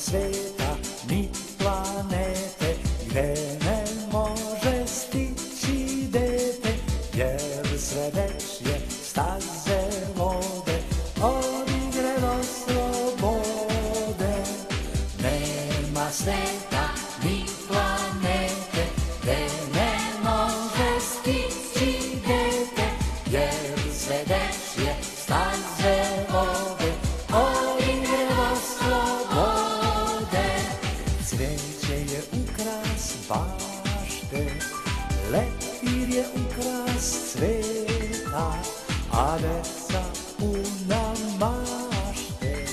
sveta ni planete gde ne može stići dete, jer sve dečje staze vode od igre do slobode. Nema sveta ni planete gde ne može stići dete, jer sve dečje staze vode od igre do slobode. Cveće je ukras bašte, leptir je ukras cveta, a deca puna mašte,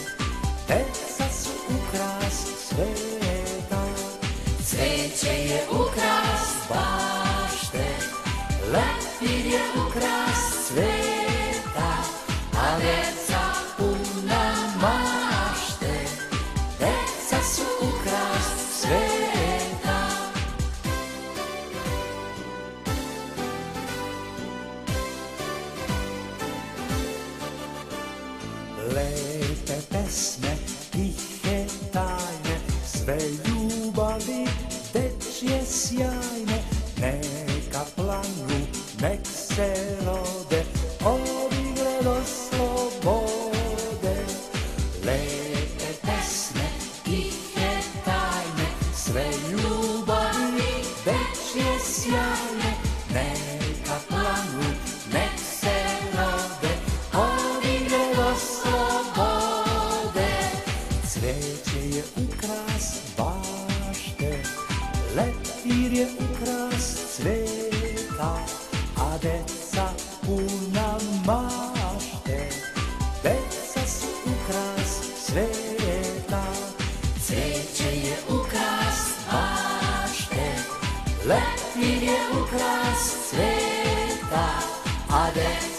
deca su ukras sveta. Cveće je ukras bašte, leptir je ukras cveta, a deca puna mašte, deca su ukras sveta. Lepe pesme, tihe tajne, sve ljubavi dečje sjajne, neka planu, nek se rode od igre do slobode. Lepe pesme, tihe tajne, sve ljubavi dečje sjajne, neka planu, nek se rode od igre do slobode. Cveće je ukras bašte, leptir je ukras cveta, a deca puna mašte, deca su ukras sveta. Cveće je ukras bašte, leptir je ukras cveta, a deca